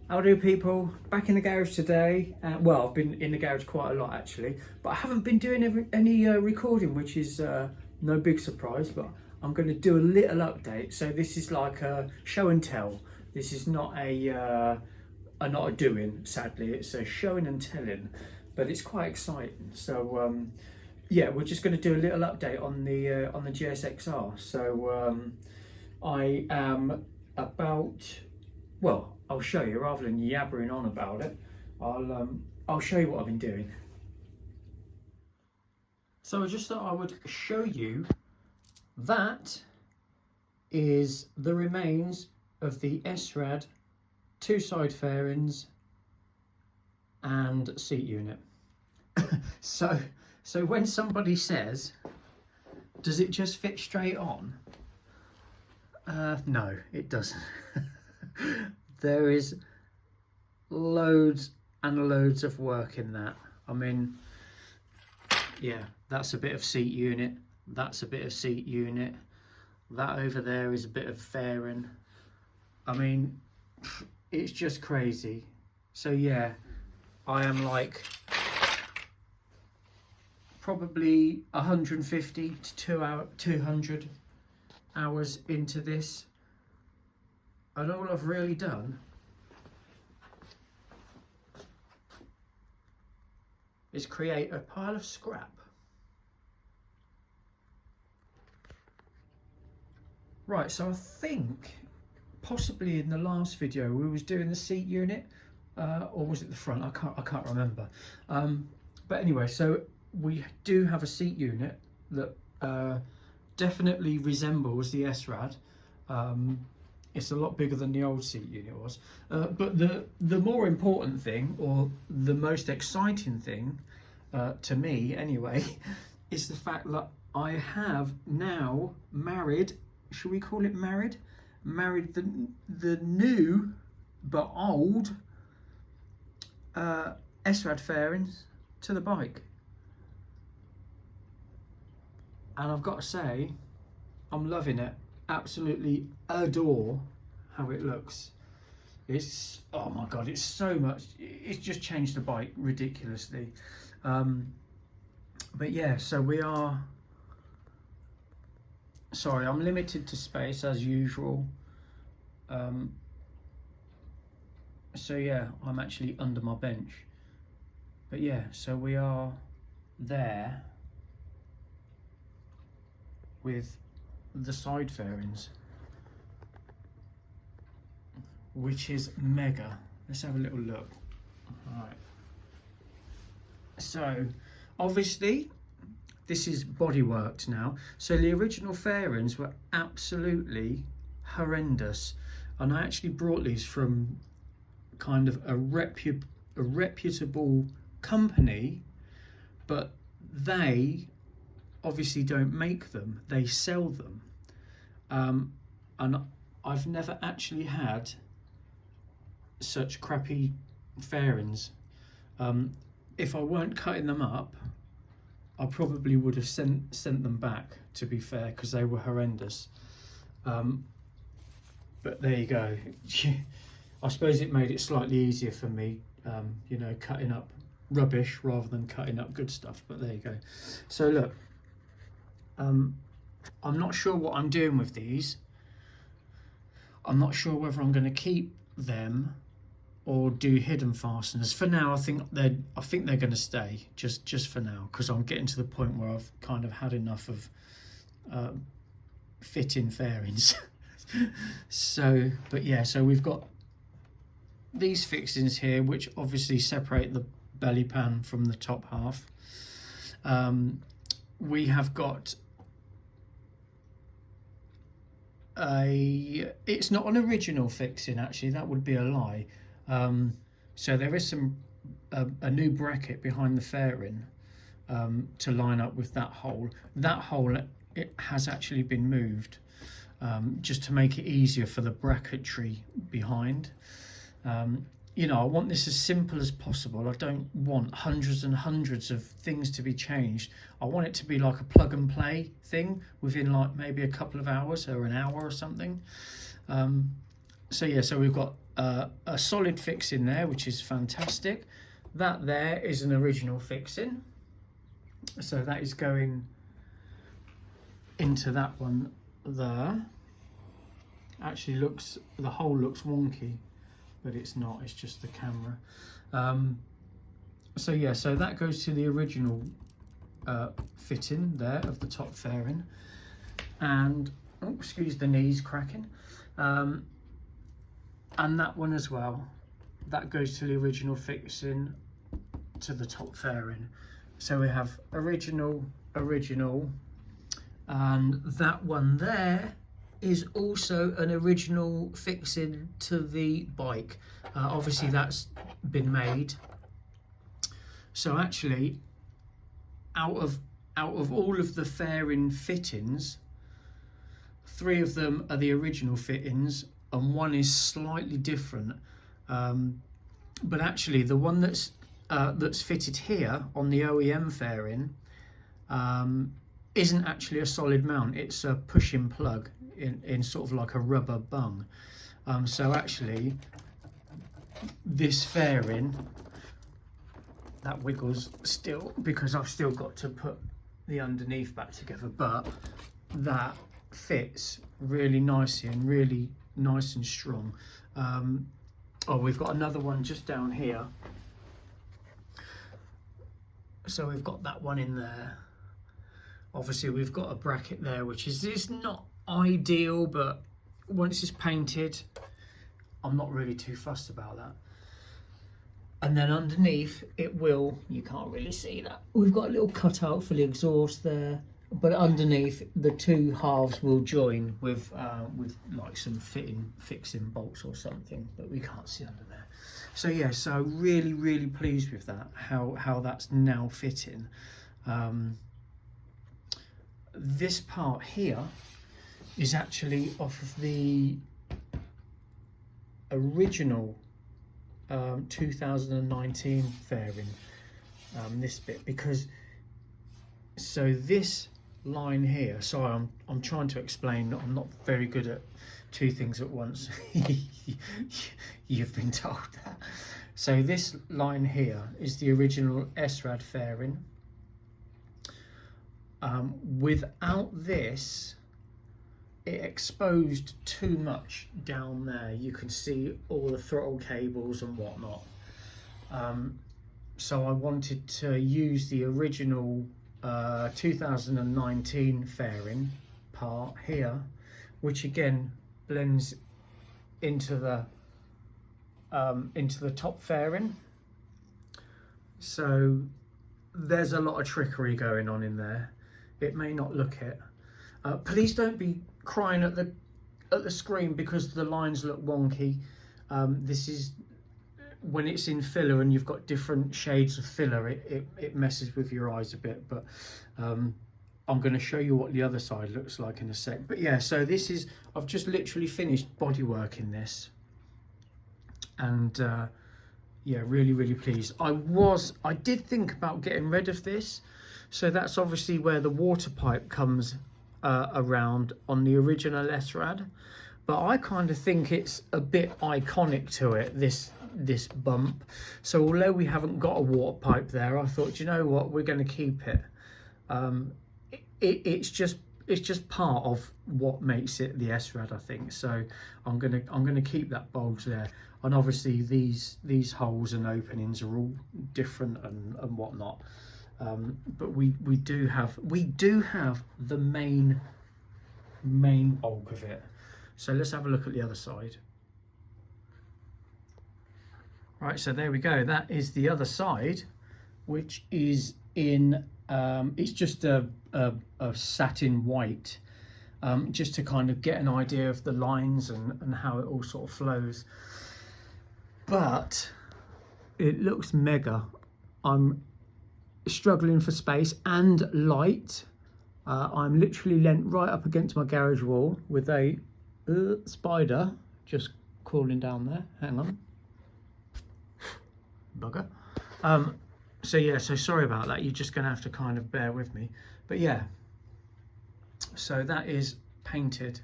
How do people? Back in the garage today. Well, I've been in the garage quite a lot actually, but I haven't been doing any recording, which is no big surprise, but I'm going to do a little update. So this is like a show and tell. This is not not a doing, sadly. It's a showing and telling, but it's quite exciting. So yeah, we're just going to do a little update on the Gsxr. So I am about, well, I'll show you rather than yabbering on about it. I'll show you what I've been doing. So I just thought I would show you that is the remains of the Srad 2 side fairings and seat unit. so when somebody says, does it just fit straight on? No, it doesn't. There is loads and loads of work in that. I mean, yeah, that's a bit of seat unit, that's a bit of seat unit, that over there is a bit of fairing. I mean, it's just crazy. So yeah, I am like probably 150 to 200 hours into this. And all I've really done is create a pile of scrap. Right, so I think possibly in the last video we was doing the seat unit, or was it the front? I can't remember. But anyway, so we do have a seat unit that definitely resembles the Srad. It's a lot bigger than the old seat unit was. But the more important thing, or the most exciting thing, to me anyway, is the fact that I have now married, should we call it married? Married the new but old Srad fairings to the bike. And I've got to say, I'm loving it. Absolutely adore how it looks. It's, oh my god, it's so much, it's just changed the bike ridiculously. But yeah, so we are, sorry, I'm limited to space as usual. So yeah, I'm actually under my bench. But yeah, so we are there with the side fairings, which is mega. Let's have a little look. All right, so obviously this is bodyworked now. So the original fairings were absolutely horrendous, and I actually brought these from kind of a reputable company, but they obviously don't make them, they sell them. And I've never actually had such crappy fairings. If I weren't cutting them up, I probably would have sent them back, to be fair, because they were horrendous. But there you go. I suppose it made it slightly easier for me, you know, cutting up rubbish rather than cutting up good stuff, but there you go. So look, I'm not sure what I'm doing with these. I'm not sure whether I'm going to keep them or do hidden fasteners. For now, I think they're going to stay just for now, because I'm getting to the point where I've kind of had enough of fitting fairings. So, but yeah, so we've got these fixings here, which obviously separate the belly pan from the top half. We have got it's not an original fixing, actually, that would be a lie. So there is a new bracket behind the fairing to line up with that hole. That hole, it has actually been moved just to make it easier for the bracketry behind. You know, I want this as simple as possible. I don't want hundreds and hundreds of things to be changed. I want it to be like a plug and play thing within like maybe a couple of hours or an hour or something. So yeah, so we've got a solid fixing there, which is fantastic. That there is an original fixing, so that is going into that one there. Actually looks, the hole looks wonky, but it's not, it's just the camera. So yeah, so that goes to the original fitting there of the top fairing, and oh, excuse the knees cracking, and that one as well, that goes to the original fixing to the top fairing. So we have original, and that one there is also an original fixing to the bike. Obviously that's been made. So actually, out of all of the fairing fittings, 3 of them are the original fittings and 1 is slightly different. But actually the one that's fitted here on the OEM fairing isn't actually a solid mount, it's a push-in plug in sort of like a rubber bung. So actually this fairing, that wiggles still because I've still got to put the underneath back together, but that fits really nicely and really nice and strong. Oh, we've got another one just down here. So we've got that one in there. Obviously we've got a bracket there, which is not ideal, but once it's painted, I'm not really too fussed about that. And then underneath it will, you can't really see that, we've got a little cutout for the exhaust there, but underneath the 2 halves will join with like some fixing bolts or something, but we can't see under there. So yeah, so really pleased with that, how that's now fitting. This part here is actually off of the original 2019 fairing, this bit, because so this line here, sorry, I'm trying to explain, I'm not very good at 2 things at once. You've been told that. So this line here is the original Gsxr fairing. Without this, it exposed too much down there. You can see all the throttle cables and whatnot. So I wanted to use the original 2019 fairing part here, which again blends into the top fairing. So there's a lot of trickery going on in there. It may not look it. Please don't be crying at the screen because the lines look wonky. This is when it's in filler and you've got different shades of filler, it messes with your eyes a bit, but I'm going to show you what the other side looks like in a sec. But yeah, so this is, I've just literally finished bodywork in this, and yeah, really pleased. I did think about getting rid of this. So that's obviously where the water pipe comes around on the original Gsxr, but I kind of think it's a bit iconic to it, this bump. So although we haven't got a water pipe there, I thought, you know what, we're going to keep it. It's just part of what makes it the Gsxr, I think. So I'm gonna keep that bulge there, and obviously these holes and openings are all different and whatnot. But we do have the main bulk of it. So let's have a look at the other side. Right, so there we go. That is the other side, which is in it's just a satin white, just to kind of get an idea of the lines and how it all sort of flows. But it looks mega. I'm struggling for space and light. I'm literally leant right up against my garage wall with a spider just crawling down there. Hang on. Bugger. So yeah, so sorry about that. You're just going to have to kind of bear with me. But yeah, so that is painted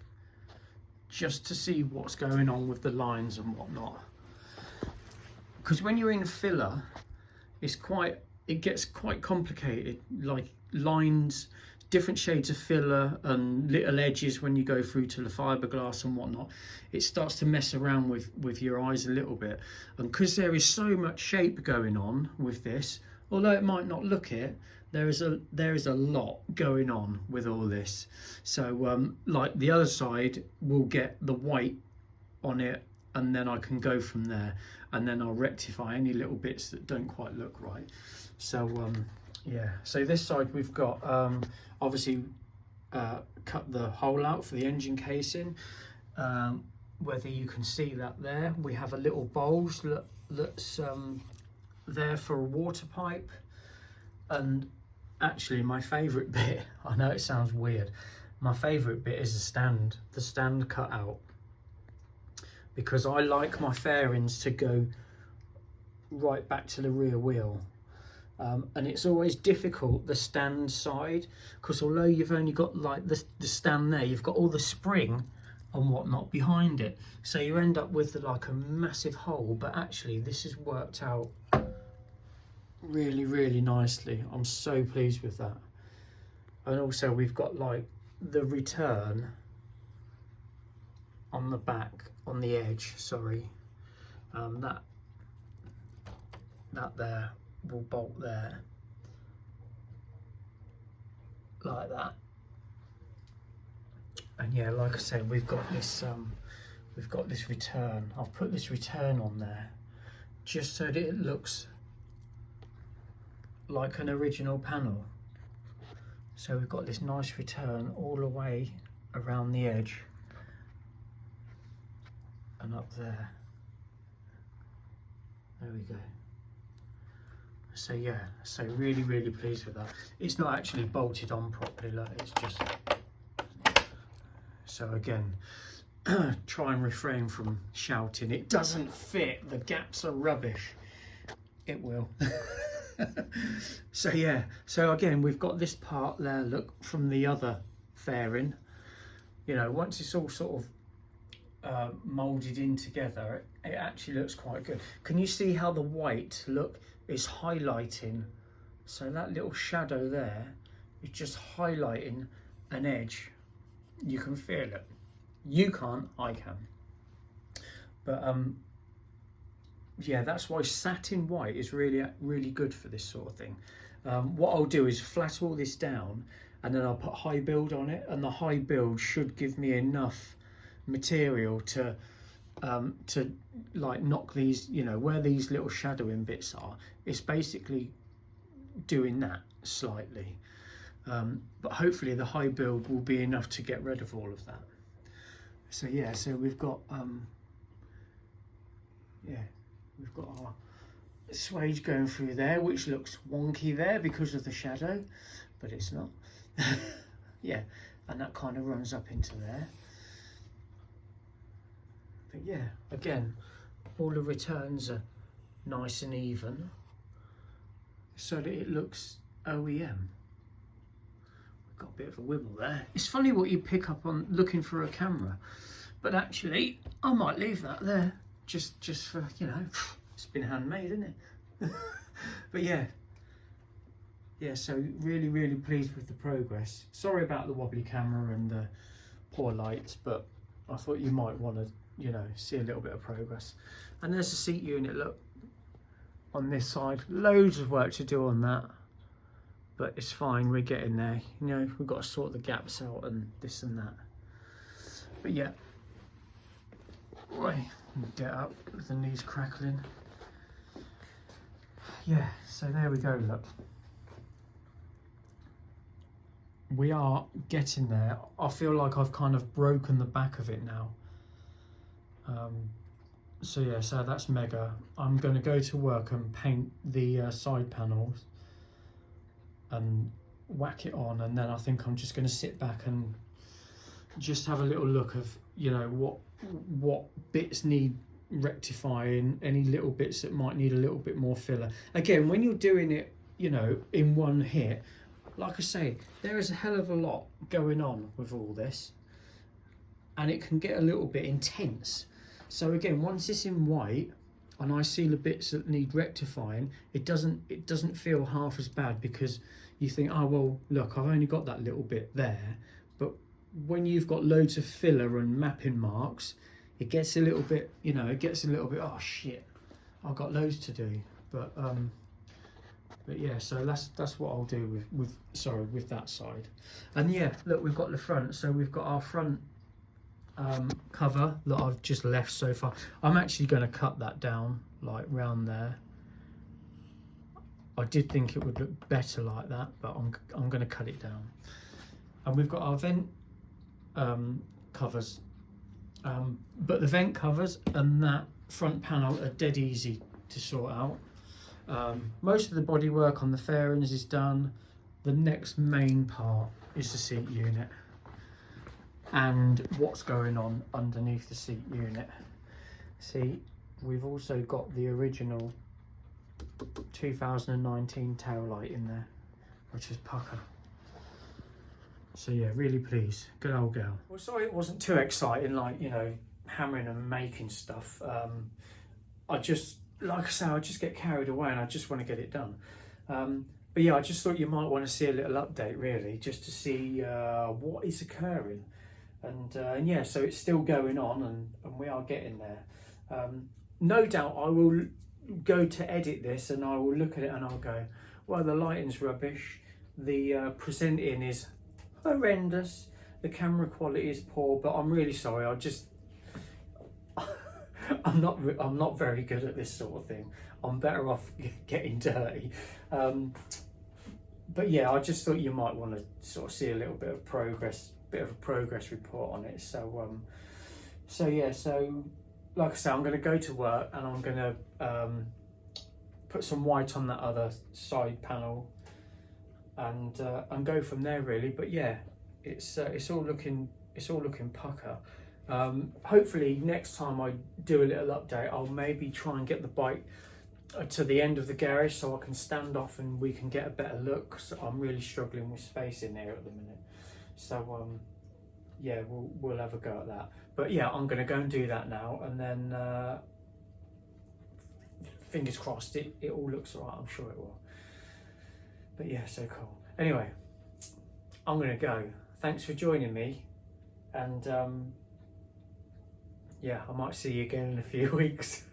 just to see what's going on with the lines and whatnot. Because when you're in filler, it gets quite complicated, like lines, different shades of filler and little edges when you go through to the fiberglass and whatnot. It starts to mess around with your eyes a little bit. And because there is so much shape going on with this, although it might not look it, there is a lot going on with all this. So like the other side will get the white on it, and then I can go from there, and then I'll rectify any little bits that don't quite look right. So yeah, so this side we've got obviously cut the hole out for the engine casing. Whether you can see that there, we have a little bulge that's there for a water pipe. And actually my favourite bit, I know it sounds weird, my favourite bit is the stand cut out, because I like my fairings to go right back to the rear wheel. And it's always difficult, the stand side, because although you've only got like the stand there, you've got all the spring and whatnot behind it, so you end up with like a massive hole. But actually this has worked out really nicely. I'm so pleased with that. And also we've got like the return on the back, on the edge, sorry, that there will bolt there like that. And yeah, like I said, we've got this return. I've put this return on there just so that it looks like an original panel. So we've got this nice return all the way around the edge and up there. There we go. So yeah, so really pleased with that. It's not actually bolted on properly, look, it's just, so again, try and refrain from shouting, it doesn't fit, the gaps are rubbish. It will. So yeah, so again we've got this part there, look, from the other fairing. You know, once it's all sort of moulded in together, it actually looks quite good. Can you see how the white, look, is highlighting? So that little shadow there is just highlighting an edge. You can feel it. You can't, I can. But yeah, that's why satin white is really good for this sort of thing. What I'll do is flat all this down, and then I'll put high build on it, and the high build should give me enough material to like knock these, you know, where these little shadowing bits are, it's basically doing that slightly. But hopefully the high build will be enough to get rid of all of that. So yeah, so we've got yeah, we've got our swage going through there, which looks wonky there because of the shadow, but it's not. Yeah, and that kind of runs up into there. But yeah, again, all the returns are nice and even so that it looks OEM. We've got a bit of a wibble there. It's funny what you pick up on looking for a camera, but actually I might leave that there just for, you know, it's been handmade, isn't it? But yeah, so really pleased with the progress. Sorry about the wobbly camera and the poor lights, but I thought you might want to, you know, see a little bit of progress. And there's the seat unit, look, on this side. Loads of work to do on that, but it's fine, we're getting there. You know, we've got to sort the gaps out and this and that. But yeah, right, get up with the knees crackling. Yeah, so there we go, look. We are getting there. I feel like I've kind of broken the back of it now. So yeah, so that's mega. I'm going to go to work and paint the side panels and whack it on, and then I think I'm just going to sit back and just have a little look of, you know, what bits need rectifying, any little bits that might need a little bit more filler. Again, when you're doing it, you know, in one hit, like I say, there is a hell of a lot going on with all this. and it can get a little bit intense. So again, once it's in white and I see the bits that need rectifying, it doesn't feel half as bad, because you think, oh well, look, I've only got that little bit there. But when you've got loads of filler and mapping marks, it gets a little bit, you know, it gets a little bit, oh shit, I've got loads to do. But yeah, so that's what I'll do with that side. And yeah, look, we've got the front. So we've got our front cover that I've just left so far. I'm actually going to cut that down like round there. I did think it would look better like that, but I'm going to cut it down. And we've got our vent covers, but the vent covers and that front panel are dead easy to sort out. Most of the bodywork on the fairings is done. The next main part is the seat unit and what's going on underneath the seat unit. See, we've also got the original 2019 tail light in there, which is pucker. So yeah, really pleased. Good old girl. Well, sorry it wasn't too exciting, like, you know, hammering and making stuff. I just, like I say, I just get carried away and I just want to get it done. But yeah, I just thought you might want to see a little update, really, just to see what is occurring. And yeah, so it's still going on, and we are getting there. No doubt I will go to edit this and I will look at it and I'll go, well, the lighting's rubbish, the presenting is horrendous, the camera quality is poor, but I'm really sorry. I'm not very good at this sort of thing. I'm better off getting dirty. But yeah, I just thought you might want to sort of see a little bit of progress, bit of a progress report on it. So yeah, so like I say, I'm going to go to work and I'm going to put some white on that other side panel and go from there, really. But yeah, it's all looking pucker. Hopefully next time I do a little update, I'll maybe try and get the bike to the end of the garage so I can stand off and we can get a better look, because I'm really struggling with space in there at the minute. So yeah, we'll have a go at that. But yeah, I'm going to go and do that now, and then fingers crossed it all looks alright. I'm sure it will. But yeah, so cool. Anyway, I'm going to go. Thanks for joining me, and yeah, I might see you again in a few weeks.